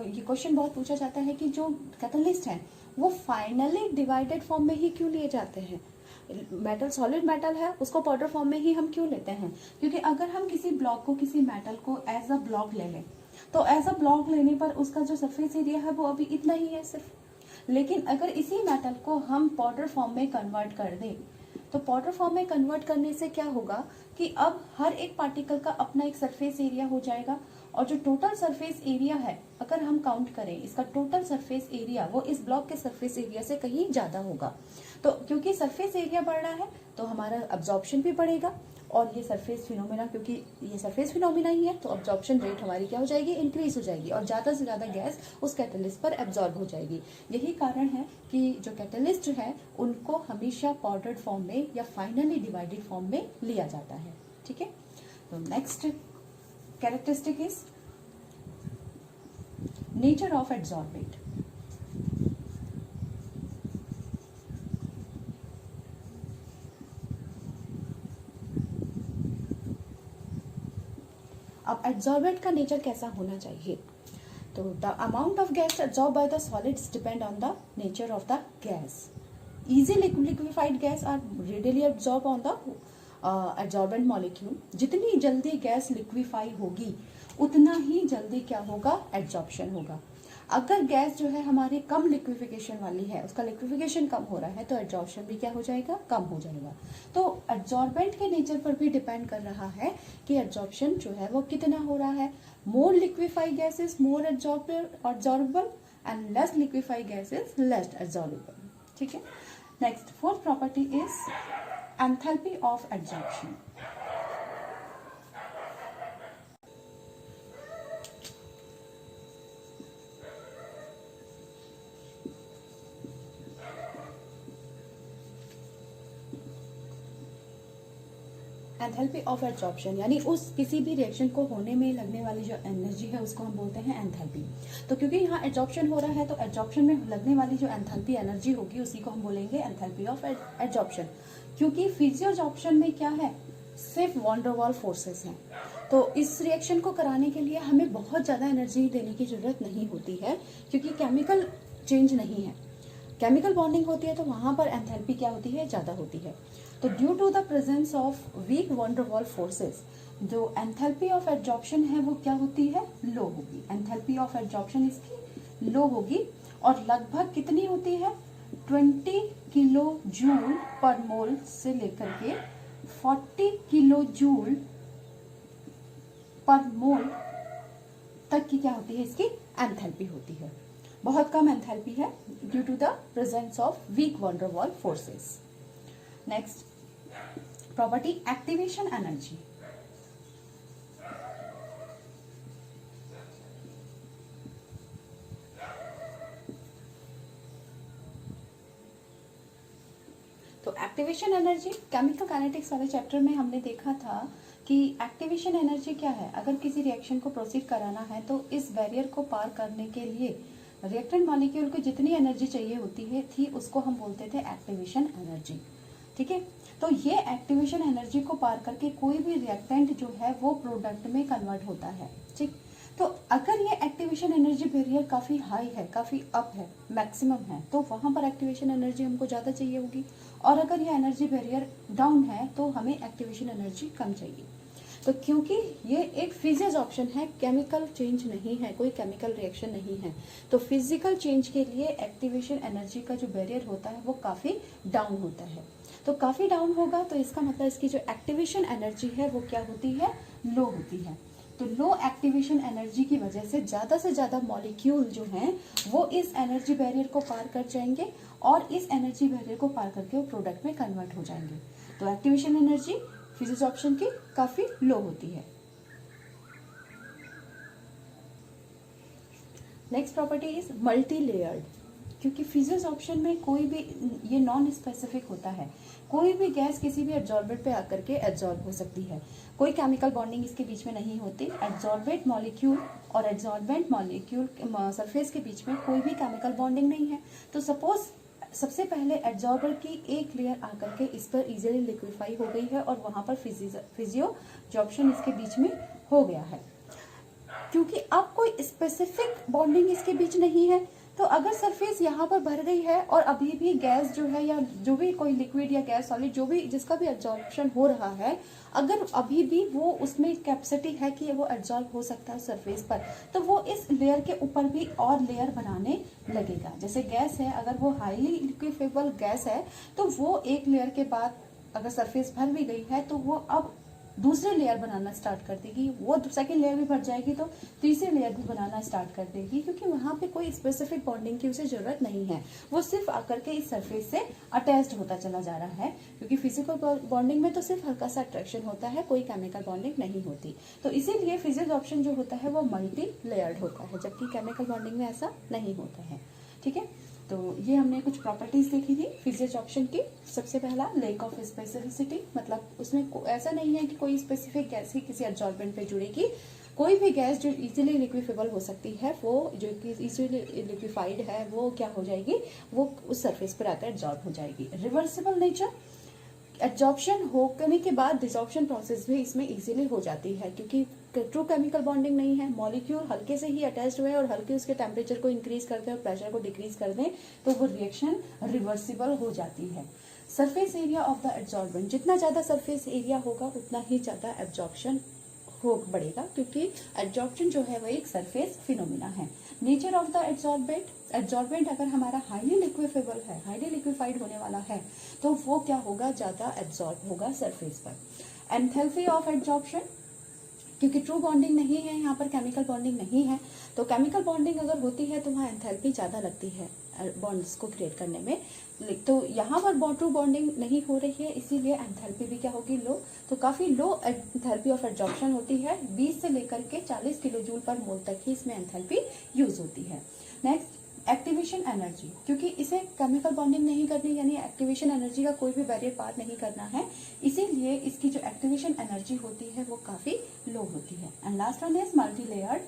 ये क्वेश्चन बहुत पूछा जाता है कि जो कैटलिस्ट है वो फाइनली डिवाइडेड फॉर्म में ही क्यों लिए जाते हैं, मेटल सॉलिड मेटल है उसको पाउडर फॉर्म में ही हम क्यों लेते हैं, क्योंकि अगर हम किसी ब्लॉक को किसी मेटल को एज अ ब्लॉक ले लें तो एज अ ब्लॉक लेने पर उसका जो सरफेस एरिया है वो अभी इतना ही है सिर्फ, लेकिन अगर इसी मेटल को हम पाउडर फॉर्म में कन्वर्ट कर दें तो पाउडर फॉर्म में कन्वर्ट करने से क्या होगा कि अब हर एक पार्टिकल का अपना एक सरफेस एरिया हो जाएगा और जो टोटल सरफेस एरिया है अगर हम काउंट करें इसका टोटल सरफेस एरिया वो इस ब्लॉक के सरफेस एरिया से कहीं ज्यादा होगा। तो क्योंकि सरफेस एरिया बढ़ रहा है तो हमारा अब्जॉर्प्शन भी बढ़ेगा और ये सरफेस फिनोमेना, क्योंकि ये सरफेस फिनोमेना ही है तो अब्जॉर्प्शन रेट हमारी क्या हो जाएगी, इंक्रीज हो जाएगी और ज्यादा से ज्यादा गैस उस कैटलिस्ट पर एब्जॉर्ब हो जाएगी। यही कारण है कि जो कैटलिस्ट है उनको हमेशा पाउडर्ड फॉर्म में या फाइनली डिवाइडेड फॉर्म में लिया जाता है। ठीक है, तो next characteristic is nature of absorbent. अब एब्जॉर्बेंट का नेचर कैसा होना चाहिए, तो the amount of gas absorb by the solids depend on the nature of the gas. easily liquefied gas are readily absorbed on the absorbent molecule। जितनी जल्दी गैस लिक्विफाई होगी उतना ही जल्दी क्या होगा, एब्जॉर्प्शन होगा। अगर गैस जो है हमारी कम लिक्विफिकेशन वाली है, उसका लिक्विफिकेशन कम हो रहा है तो एब्जॉर्प्शन भी क्या हो जाएगा, कम हो जाएगा। तो एब्जॉर्बेंट के नेचर पर भी डिपेंड कर रहा है कि एब्जॉर्प्शन जो है वो कितना हो रहा है। More liquefied gas is more absorbable and less liquefied gas is less absorbable. ठीक है, next fourth property is enthalpy of absorption. Enthalpy of absorption यानी उस किसी भी रिएक्शन को होने में लगने वाली जो एनर्जी है उसको हम बोलते हैं एंथैल्पी। तो क्योंकि यहाँ एब्जॉर्प्शन हो रहा है तो एब्जॉर्प्शन में लगने वाली जो एंथैल्पी एनर्जी होगी उसी को हम बोलेंगे एंथैल्पी ऑफ एब्जॉर्प्शन। क्योंकि फिजियोजॉर्प्शन में क्या है, सिर्फ वॉन डर वाल फोर्सेस हैं, तो इस रिएक्शन को कराने के लिए हमें बहुत ज़्यादा एनर्जी देने की जरूरत नहीं होती है, क्योंकि केमिकल चेंज नहीं है। केमिकल बॉन्डिंग होती है तो वहां पर एंथैल्पी क्या होती है, ज़्यादा होती है। तो due to the presence of weak van der Waals forces जो एंथैल्पी ऑफ एब्जॉर्प्शन है वो क्या होती है, लो होगी। एंथैल्पी ऑफ एब्जॉर्प्शन इसकी लो होगी और लगभग कितनी होती है, 20 किलो जूल पर मोल से लेकर के 40 किलो जूल पर मोल तक की क्या होती है, इसकी एंथैल्पी होती है। बहुत कम एंथैल्पी है due to the presence of weak van der Waals forces. Next property activation energy. तो एक्टिवेशन एनर्जी केमिकल काइनेटिक्स वाले चैप्टर में हमने देखा था कि एक्टिवेशन एनर्जी क्या है, अगर किसी रिएक्शन को प्रोसीड कराना है तो इस बैरियर को पार करने के लिए रिएक्टेंट मॉलिक्यूल को जितनी एनर्जी चाहिए होती है थी उसको हम बोलते थे एक्टिवेशन एनर्जी। ठीक है, तो ये एक्टिवेशन एनर्जी को पार करके कोई भी रिएक्टेंट जो है वो प्रोडक्ट में कन्वर्ट होता है। ठीक, तो अगर ये एक्टिवेशन एनर्जी बैरियर काफी हाई है, काफी अप है, मैक्सिमम है, तो वहां पर एक्टिवेशन एनर्जी हमको ज्यादा चाहिए होगी, और अगर ये एनर्जी बैरियर डाउन है तो हमें एक्टिवेशन एनर्जी कम चाहिए। तो क्योंकि ये एक फिजियोजॉर्प्शन है, केमिकल चेंज नहीं है, कोई केमिकल रिएक्शन नहीं है, तो फिजिकल चेंज के लिए एक्टिवेशन एनर्जी का जो बैरियर होता है वो काफी डाउन होता है। तो काफी डाउन होगा तो इसका मतलब इसकी जो एक्टिवेशन एनर्जी है वो क्या होती है, लो होती है। तो लो एक्टिवेशन एनर्जी की वजह से ज्यादा मॉलिक्यूल जो हैं वो इस एनर्जी बैरियर को पार कर जाएंगे और इस एनर्जी बैरियर को पार करके वो प्रोडक्ट में कन्वर्ट हो जाएंगे। तो एक्टिवेशन एनर्जी फिजियोजॉर्प्शन की काफी लो होती है। Next property is multi layered. क्योंकि फिजियोजॉर्प्शन में कोई भी ये नॉन स्पेसिफिक होता है, कोई भी गैस किसी भी एब्जॉर्बेंट पे आकर के एब्जॉर्ब हो सकती है, कोई केमिकल बॉन्डिंग इसके बीच में नहीं होती। एब्जॉर्बेंट मॉलिक्यूल और एब्जॉर्बेंट मॉलिक्यूल सरफेस के बीच में कोई भी केमिकल बॉन्डिंग नहीं है। तो सपोज सबसे पहले एब्जॉर्बर की एक लेयर आकर के इस पर इजीली लिक्विफाई हो गई है और वहां पर फिजियोजॉर्प्शन इसके बीच में हो गया है। क्योंकि अब कोई स्पेसिफिक बॉन्डिंग इसके बीच नहीं है, तो अगर सरफेस यहाँ पर भर गई है और अभी भी गैस जो है या जो भी कोई लिक्विड या गैस सॉलिड जो भी जिसका भी एब्जॉर्प्शन हो रहा है, अगर अभी भी वो उसमें कैपेसिटी है कि वो एब्जॉर्ब हो सकता है सरफेस पर, तो वो इस लेयर के ऊपर भी और लेयर बनाने लगेगा। जैसे गैस है, अगर वो हाईली लिक्विफेबल गैस है तो वो एक लेयर के बाद अगर सरफेस भर भी गई है तो वो अब दूसरे लेयर बनाना स्टार्ट कर देगी, वो सेकंड लेयर भी भर जाएगी तो तीसरे लेयर भी बनाना स्टार्ट कर देगी, क्योंकि वहां पे कोई स्पेसिफिक बॉन्डिंग की उसे जरूरत नहीं है, वो सिर्फ आकर के इस सरफेस से अटैच्ड होता चला जा रहा है। क्योंकि फिजिकल बॉन्डिंग में तो सिर्फ हल्का सा अट्रैक्शन होता है, कोई केमिकल बॉन्डिंग नहीं होती। तो इसीलिए फिजियोजॉर्प्शन जो होता है वो मल्टी लेयर्ड होता है, जबकि केमिकल बॉन्डिंग में ऐसा नहीं होता है। ठीक है, तो ये हमने कुछ प्रॉपर्टीज देखी थी फिजियोजॉर्प्शन की। सबसे पहला लैक ऑफ स्पेसिफिसिटी, मतलब उसमें ऐसा नहीं है कि कोई स्पेसिफिक गैस ही किसी एब्जॉर्बेंट पे जुड़ेगी। कोई भी गैस जो इजीली लिक्विफेबल हो सकती है, वो जो कि इजीली लिक्विफाइड है, वो क्या हो जाएगी, वो उस सरफेस पर आकर एब्जॉर्ब हो जाएगी। रिवर्सिबल नेचर, एब्जॉर्प्शन होने के बाद डिसॉर्प्शन प्रोसेस भी इसमें इजीली हो जाती है, क्योंकि ट्रू केमिकल बॉन्डिंग नहीं है, मॉलिक्यूल हल्के से ही अटैच्ड हुए और हल्के उसके टेम्परेचर को इंक्रीज कर दें और प्रेशर को डिक्रीज कर दें तो वो रिएक्शन रिवर्सिबल हो जाती है। Surface area of the absorbent, जितना ज्यादा सरफेस एरिया होगा उतना ही ज्यादा एब्जॉर्प्शन हो बढ़ेगा, क्योंकि एब्जॉर्प्शन जो है वो एक सरफेस फिनोमिना है। Nature of the absorbent, absorbent अगर हमारा हाईली लिक्विफेबल है, हाईली लिक्विफाइड होने वाला है, तो वो क्या होगा, ज्यादा एब्जॉर्ब होगा सरफेस पर। एंथैल्पी ऑफ एब्जॉर्प्शन, क्योंकि ट्रू बॉन्डिंग नहीं है यहाँ पर, केमिकल बॉन्डिंग नहीं है, तो केमिकल बॉन्डिंग अगर होती है तो वहाँ एंथैल्पी ज्यादा लगती है बॉन्ड्स को क्रिएट करने में। तो यहाँ पर ट्रू बॉन्डिंग नहीं हो रही है, इसीलिए एंथैल्पी भी क्या होगी, लो। तो काफी लो एंथैल्पी ऑफ एब्जॉर्प्शन होती है, 20 से लेकर के 40 किलो जूल पर मोल तक ही इसमें एंथैल्पी यूज होती है। नेक्स्ट एक्टिवेशन एनर्जी, क्योंकि इसे केमिकल बॉन्डिंग नहीं करनी, यानी एक्टिवेशन एनर्जी का कोई भी बैरियर पार नहीं करना है, इसीलिए इसकी जो एक्टिवेशन एनर्जी होती है वो काफी लो होती है। And last one is multi layered,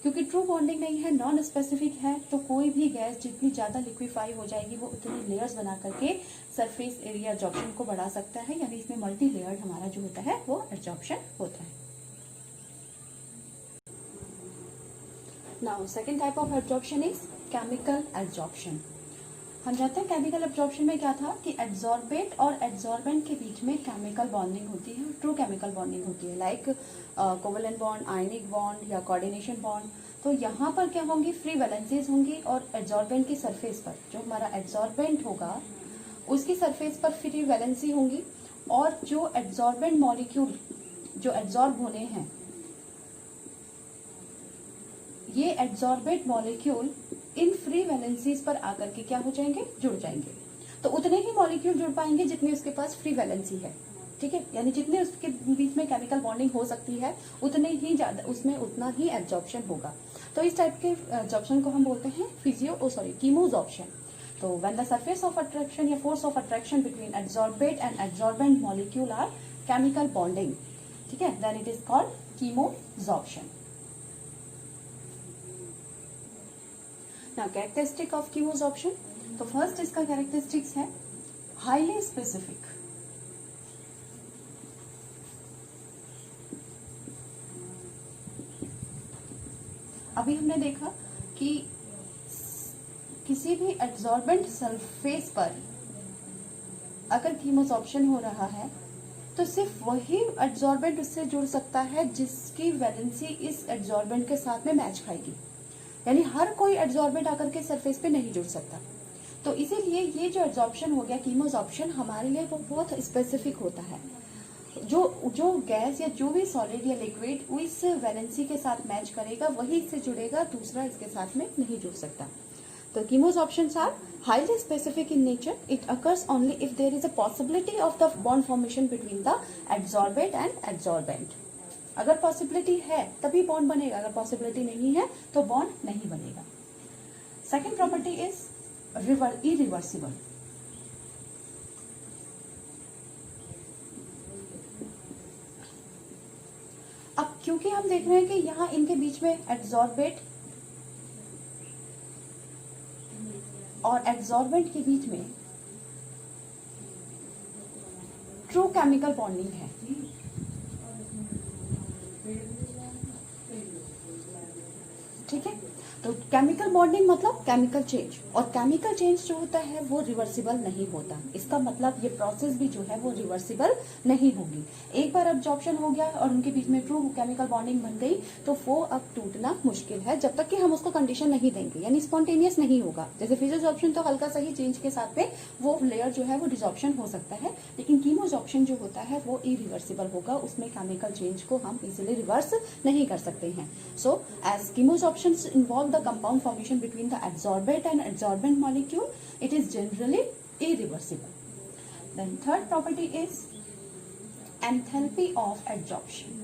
क्योंकि ट्रू बॉन्डिंग नहीं है, नॉन स्पेसिफिक है, तो कोई भी गैस जितनी ज्यादा लिक्विफाई हो जाएगी वो उतनी लेयर्स बना करके सरफेस एरिया एब्जॉर्प्शन को बढ़ा सकता है, यानी इसमें मल्टी लेयर्ड हमारा जो होता है वो एब्जॉर्प्शन होता है। Now second type of adsorption is chemical absorption. हम जानते हैं केमिकल एब्जॉर्प्शन में क्या था कि एब्जॉर्बेट और एब्जॉर्बेंट के बीच में केमिकल बॉन्डिंग होती है, ट्रू केमिकल बॉन्डिंग होती है, like covalent bond, ionic bond या कोऑर्डिनेशन बॉन्ड। तो यहाँ पर क्या होंगी, फ्री वैलेंसीज होंगी और एब्जॉर्बेंट की सरफेस पर जो हमारा एब्जॉर्बेंट होगा उसकी सरफेस पर फ्री वैलेंसी होंगी, और जो एब्जॉर्बेंट मॉलिक्यूल जो एब्जॉर्ब होने हैं, ये absorbent molecule in free valencies पर आकर के क्या हो जाएंगे, जुड़ जाएंगे। तो उतने ही मॉलिक्यूल जुड़ पाएंगे जितनी उसके पास फ्री वैलेंसी है, ठीक है, यानी जितने उसके बीच में केमिकल बॉन्डिंग हो सकती है उतने ही ज्यादा उसमें उतना ही एब्जॉर्प्शन होगा। तो इस टाइप के एब्जॉर्प्शन को हम बोलते हैं कीमोजॉर्प्शन। तो when the surface of attraction या force of attraction between adsorbate and adsorbent molecule are chemical bonding, ठीक है, then it is called chemisorption. Now characteristic of chemisorption, तो फर्स्ट इसका कैरेक्टरिस्टिक्स है हाईली स्पेसिफिक। अभी हमने देखा कि किसी भी एब्जॉर्बेंट सरफेस पर अगर कीमोजॉर्प्शन हो रहा है तो सिर्फ वही एब्जॉर्बेंट उससे जुड़ सकता है जिसकी वैलेंसी इस एब्जॉर्बेंट के साथ में मैच खाएगी, यानी हर कोई एब्जॉर्बेंट आकर के सरफेस पे नहीं जुड़ सकता। तो इसीलिए ये जो एब्जॉर्प्शन हो गया कीमोजॉर्प्शन हमारे लिए वो बहुत स्पेसिफिक होता है। जो गैस या जो भी सॉलिड या लिक्विड इस वैलेंसी के साथ मैच करेगा वही इससे जुड़ेगा, दूसरा इसके साथ में नहीं जुड़ सकता। तो कीमोजॉर्प्शंस are highly specific in nature. It occurs only if there is a possibility of the bond formation between the adsorbate and adsorbent. अगर पॉसिबिलिटी है तभी बॉन्ड बनेगा, अगर पॉसिबिलिटी नहीं है तो बॉन्ड नहीं बनेगा। Second property is irreversible. अब क्योंकि हम देख रहे हैं कि यहाँ इनके बीच में एब्जॉर्बेट और एब्जॉर्बेंट के बीच में ट्रू केमिकल बॉन्डिंग है, ठीक है। तो केमिकल बॉन्डिंग मतलब केमिकल चेंज, और केमिकल चेंज जो होता है वो रिवर्सिबल नहीं होता। इसका मतलब ये प्रोसेस भी जो है वो रिवर्सिबल नहीं होगी। एक बार एब्जॉर्प्शन हो गया और उनके बीच में ट्रू केमिकल बॉन्डिंग बन गई तो वो अब टूटना मुश्किल है जब तक कि हम उसको कंडीशन नहीं देंगे, यानी स्पॉन्टेनियस नहीं होगा। जैसे फिजियोजॉर्प्शन तो हल्का सा ही चेंज के साथ में वो लेयर जो है वो डिजॉर्प्शन हो सकता है, लेकिन कीमोजॉर्प्शन जो होता है वो इरिवर्सिबल होगा, उसमें केमिकल चेंज को हम इजिली रिवर्स नहीं कर सकते हैं। So as chemisorption involve the compound formation between the adsorbate and adsorbent molecule, it is generally irreversible. Then third property is enthalpy of adsorption.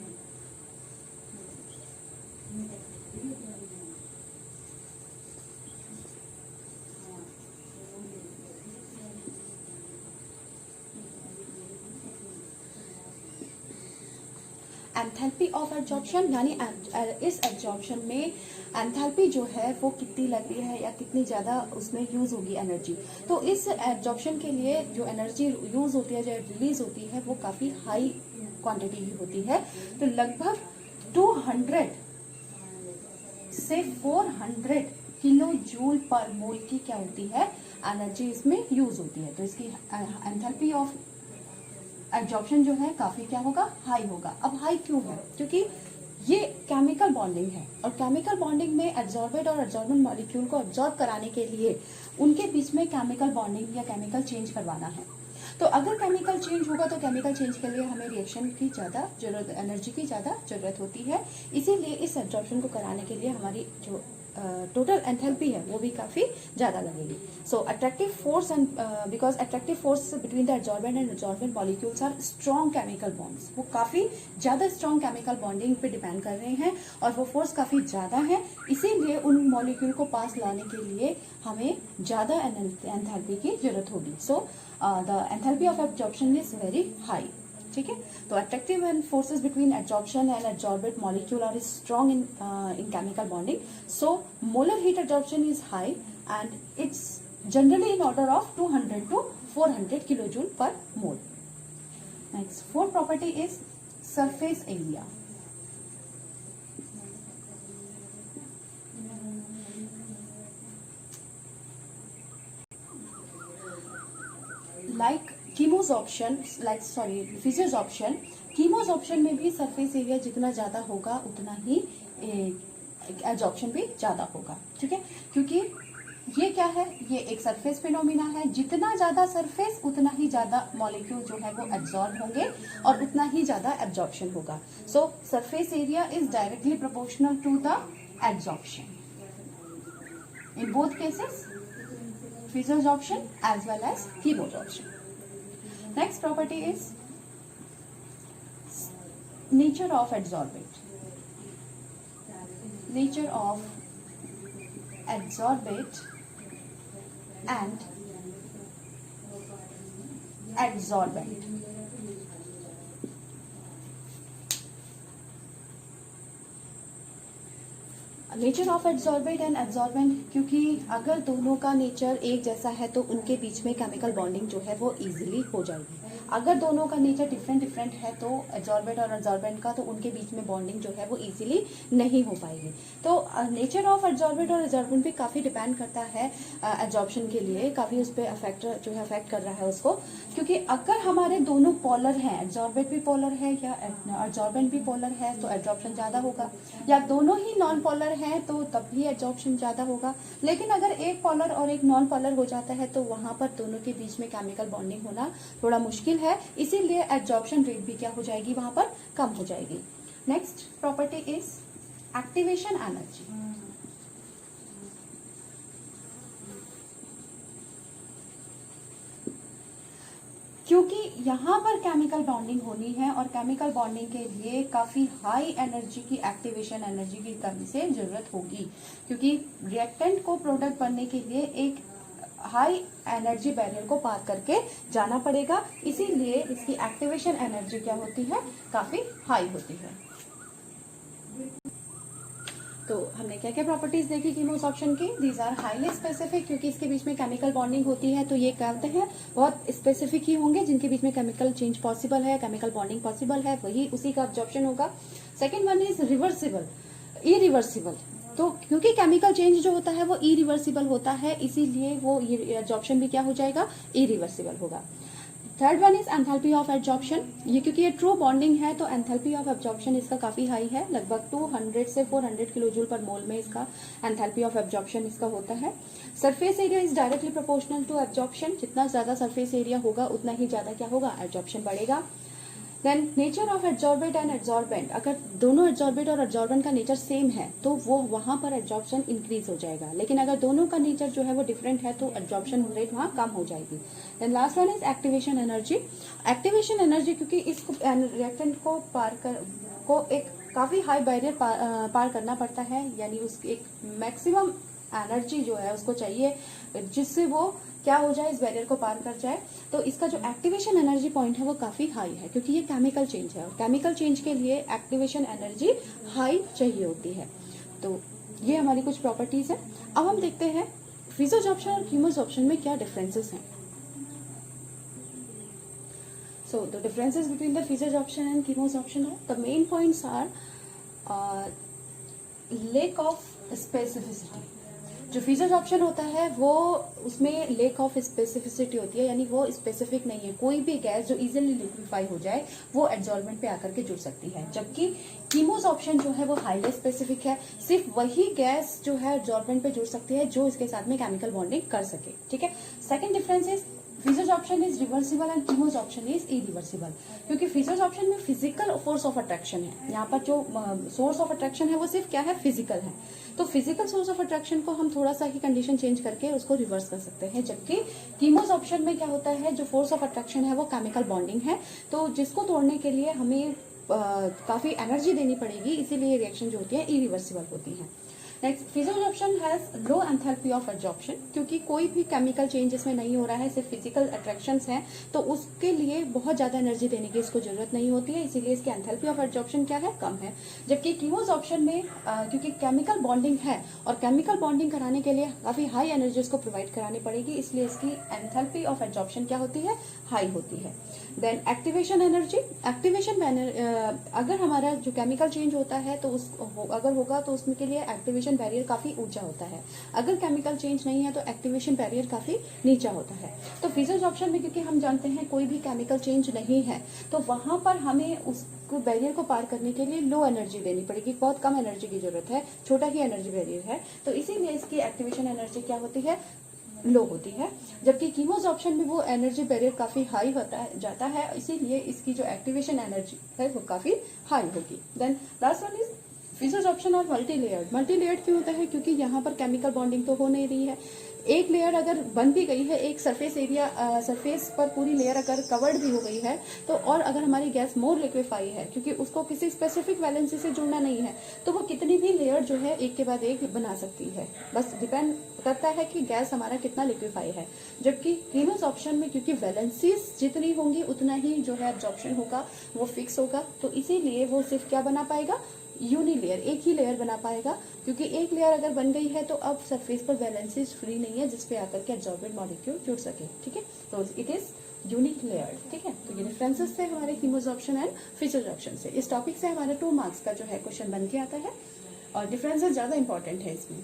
Enthalpy of absorption यानी इस एब्जॉर्प्शन में एंथैल्पी जो है वो कितनी लगती है या कितनी ज्यादा उसमें यूज होगी एनर्जी। तो इस एब्जॉर्प्शन के लिए जो एनर्जी यूज होती है, जो रिलीज होती है वो काफी हाई क्वांटिटी की होती है। तो लगभग 200 से 400 किलो जूल पर मोल की क्या होती है एनर्जी इसमें यूज होती है। तो इसकी एंथैल्पी ऑफ एब्जॉर्प्शन जो है काफी क्या होगा, हाई होगा। अब हाई क्यों है, क्योंकि ये केमिकल बॉन्डिंग है और केमिकल बॉन्डिंग में एब्जॉर्बेट और एब्जॉर्बेंट मॉलिक्यूल को एब्जॉर्ब कराने के लिए उनके बीच में केमिकल बॉन्डिंग या केमिकल चेंज करवाना है। तो अगर केमिकल चेंज होगा तो केमिकल चेंज के लिए हमें रिएक्शन की ज्यादा जरूरत, एनर्जी की ज्यादा जरूरत होती है। इसीलिए इस एब्जॉर्प्शन को कराने के लिए हमारी जो टोटल एंथैल्पी है वो भी काफी ज्यादा लगेगी. So attractive force and because attractive force between the adsorbent and adsorbent molecules are strong chemical bonds. वो काफी ज्यादा स्ट्रॉन्ग केमिकल बॉन्डिंग पे डिपेंड कर रहे हैं और वो फोर्स काफी ज्यादा है. इसीलिए उन मॉलिक्यूल को पास लाने के लिए हमें ज्यादा एंथैल्पी की जरूरत होगी. So the enthalpy of adsorption is very high. ठीक है. तो attractive and forces between adsorption and adsorbent molecule are strong in chemical bonding. So molar heat adsorption is high and it's generally in order of 200 to 400 kilojoule per mole. Next fourth property is surface area. Like physisorption, chemisorption में भी सरफेस एरिया जितना ज्यादा होगा उतना ही एब्जॉर्प्शन भी ज्यादा होगा. ठीक है. क्योंकि ये क्या है, ये एक सरफेस फिनोमिना है. जितना ज्यादा सरफेस उतना ही ज्यादा मॉलिक्यूल जो है वो एब्जॉर्ब होंगे और उतना ही ज्यादा एब्जॉर्प्शन होगा. So surface area is directly proportional to the adsorption in both cases, physisorption as well as chemoabsorption. Next property is nature of adsorbate. Nature of adsorbate and adsorbent. Nature of adsorbent and absorbent, क्योंकि अगर दोनों का नेचर एक जैसा है तो उनके बीच में केमिकल बॉन्डिंग जो है वो इजीली हो जाएगी. अगर दोनों का नेचर डिफरेंट है तो एड्सॉर्बेंट और एब्जॉर्बेंट का, तो उनके बीच में बॉन्डिंग जो है वो इजीली नहीं हो पाएगी. तो नेचर ऑफ एड्सॉर्बेंट और एब्जॉर्बेंट भी काफी डिपेंड करता है एब्जॉर्प्शन के लिए, काफी उस पर अफेक्ट कर रहा है उसको. क्योंकि अगर हमारे दोनों पोलर हैं, एब्जॉर्बेंट भी पोलर है या एब्जॉर्बेंट भी पोलर है, तो एब्जॉर्प्शन ज्यादा होगा. या दोनों ही नॉन पोलर है तो तब भी एब्जॉर्प्शन ज्यादा होगा. लेकिन अगर एक पोलर और एक नॉन पोलर हो जाता है तो वहां पर दोनों के बीच में केमिकल बॉन्डिंग होना थोड़ा मुश्किल है. इसीलिए एब्जॉर्प्शन रेट भी क्या हो जाएगी, वहां पर कम हो जाएगी. Next property is activation energy. क्योंकि यहाँ पर केमिकल बॉन्डिंग होनी है और केमिकल बॉन्डिंग के लिए काफी हाई एनर्जी की एक्टिवेशन एनर्जी की कमी से जरूरत होगी. क्योंकि रिएक्टेंट को प्रोडक्ट बनने के लिए एक हाई एनर्जी बैरियर को पार करके जाना पड़ेगा. इसीलिए इसकी एक्टिवेशन एनर्जी क्या होती है, काफी हाई होती है. तो हमने क्या क्या प्रॉपर्टीज देखी कीमोसॉर्प्शन की. दीज आर हाईली स्पेसिफिक, क्योंकि इसके बीच में केमिकल बॉन्डिंग होती है तो ये कहते हैं बहुत स्पेसिफिक ही होंगे. जिनके बीच में केमिकल चेंज पॉसिबल है, केमिकल बॉन्डिंग पॉसिबल है, वही उसी का एब्जॉर्प्शन होगा. Second one is reversible, irreversible. तो क्योंकि केमिकल चेंज जो होता है वो इरिवर्सिबल होता है, इसीलिए वो एब्जॉर्प्शन भी क्या हो जाएगा, इरिवर्सिबल होगा. Third one is enthalpy of absorption. ये क्योंकि ये ट्रू बॉन्डिंग है तो एंथैल्पी ऑफ एब्जॉर्प्शन इसका काफी हाई है. लगभग 200 से 400 किलोजूल पर मोल में इसका एंथैल्पी ऑफ एब्जॉर्प्शन इसका होता है. Surface area is directly proportional to absorption. जितना ज्यादा सरफेस एरिया होगा उतना ही ज्यादा क्या होगा, एब्जॉर्प्शन बढ़ेगा. Then nature of adsorbent and adsorbent. अगर दोनों एड्सॉर्बेंट और एड्सॉर्बेंट का नेचर सेम है तो वो वहां पर एब्जॉर्प्शन इंक्रीज हो जाएगा. लेकिन अगर दोनों का नेचर जो है वो डिफरेंट है तो एब्जॉर्प्शन रेट वहां कम हो जाएगी. Then last one is activation energy. Activation energy क्योंकि इसको रिएक्टेंट को एक काफी हाई बैरियर पार करना पड़ता है, यानी उसकी एक मैक्सिमम एनर्जी जो है उसको चाहिए जिससे वो क्या हो जाए, इस बैरियर को पार कर जाए. तो इसका जो एक्टिवेशन एनर्जी पॉइंट है वो काफी हाई है, क्योंकि ये केमिकल चेंज है और केमिकल चेंज के लिए एक्टिवेशन एनर्जी हाई चाहिए होती है. तो ये हमारी कुछ प्रॉपर्टीज है. अब हम देखते हैं फिजियोजॉर्प्शन और कीमोजॉर्प्शन में क्या डिफरेंसेस हैं. So the differences between the physisorption and chemisorption है, the main points are lack of specificity. जो फिजियोजॉर्प्शन होता है वो उसमें लेक ऑफ स्पेसिफिसिटी होती है, यानी वो स्पेसिफिक नहीं है. कोई भी गैस जो इजीली लिक्विफाई हो जाए वो एड्सॉर्बेंट पे आकर के जुड़ सकती है. जबकि कीमोजॉर्प्शन जो है वो हाईली स्पेसिफिक है. सिर्फ वही गैस जो है एड्सॉर्बेंट पे जुड़ सकती है जो इसके साथ में केमिकल बॉन्डिंग कर सके. ठीक है. Second difference is physisorption is reversible and chemisorption is irreversible, क्योंकि फिजोजॉर्प्शन में फिजिकल फोर्स ऑफ अट्रैक्शन है। यहाँ पर जो सोर्स ऑफ अट्रैक्शन है वो सिर्फ क्या है, फिजिकल है। तो फिजिकल सोर्स ऑफ अट्रैक्शन को हम थोड़ा सा ही कंडीशन चेंज करके उसको रिवर्स कर सकते हैं, जबकि कीमोजॉर्प्शन में क्या होता है, जो फोर्स ऑफ अट्रैक्शन है वो केमिकल बॉन्डिंग है, तो जिसको तोड़ने के लिए हमें काफी एनर्जी देनी पड़ेगी, इसीलिए रिएक्शन जो होती है इरिवर्सिबल होती है। Next, physisorption has low enthalpy of adsorption, क्योंकि कोई भी केमिकल चेंज इसमें नहीं हो रहा है, सिर्फ फिजिकल अट्रैक्शंस हैं, तो उसके लिए बहुत ज्यादा एनर्जी देने की इसको जरूरत नहीं होती है, इसीलिए इसकी एंथैल्पी ऑफ एब्जॉर्प्शन क्या है, कम है। जबकि कीमोजॉर्प्शन में क्योंकि केमिकल बॉन्डिंग है और केमिकल बॉन्डिंग कराने के लिए काफी हाई एनर्जी इसको प्रोवाइड करानी पड़ेगी, इसलिए इसकी एंथैल्पी ऑफ एब्जॉर्प्शन क्या होती है, हाई होती है। देन एक्टिवेशन एनर्जी, अगर हमारा जो केमिकल चेंज होता है तो अगर होगा तो उसके लिए एक्टिवेशन बैरियर काफी ऊंचा होता है, अगर केमिकल चेंज नहीं है तो एक्टिवेशन बैरियर काफी नीचा होता है। तो फिजोजॉर्प्शन में क्योंकि हम जानते हैं कोई भी केमिकल चेंज नहीं है, तो वहां पर हमें उसको बैरियर को पार करने के लिए लो एनर्जी देनी पड़ेगी, बहुत कम एनर्जी की जरूरत है, छोटा ही एनर्जी बैरियर है, तो इसीलिए इसकी एक्टिवेशन एनर्जी क्या होती है, लो होती है। जबकि कीमोजॉर्प्शन में वो एनर्जी बैरियर काफी हाई जाता है, इसीलिए इसकी जो एक्टिवेशन एनर्जी है वो काफी हाई होगी। देन लास्ट वन इज फिजोजॉर्प्शन और मल्टीलेयर्ड। मल्टीलेयर्ड क्यों होता है, क्योंकि यहाँ पर केमिकल बॉन्डिंग तो हो नहीं रही है, एक लेयर अगर बन भी गई है, एक सरफेस पर पूरी लेयर अगर कवर्ड भी हो गई है, तो और अगर हमारी गैस मोर लिक्विफाई है, क्योंकि उसको किसी स्पेसिफिक वैलेंसी से जुड़ना नहीं है, तो वो कितनी भी लेयर जो है एक के बाद एक बना सकती है, बस डिपेंड करता है कि गैस हमारा कितना लिक्विफाई है। जबकि कीमोजॉर्प्शन में क्योंकि वैलेंसीज जितनी होंगी उतना ही जो है एब्जॉर्प्शन होगा, वो फिक्स होगा, तो इसीलिए वो सिर्फ क्या बना पाएगा, यूनिलेयर, एक ही लेयर बना पाएगा, क्योंकि एक लेयर अगर बन गई है तो अब सरफेस पर वैलेंसीज फ्री नहीं है जिसपे आकर के एब्जॉर्बेड मॉलिक्यूल जुड़ सके। ठीक है, तो इट इज यूनिक लेयर्ड। ठीक है, तो ये डिफरेंसेस थे हमारे कीमोजॉर्प्शन एंड फिजोजॉर्प्शन से। इस टॉपिक से हमारे 2 मार्क्स का जो है क्वेश्चन बन के आता है और डिफरेंसेस ज्यादा इंपॉर्टेंट है इसमें।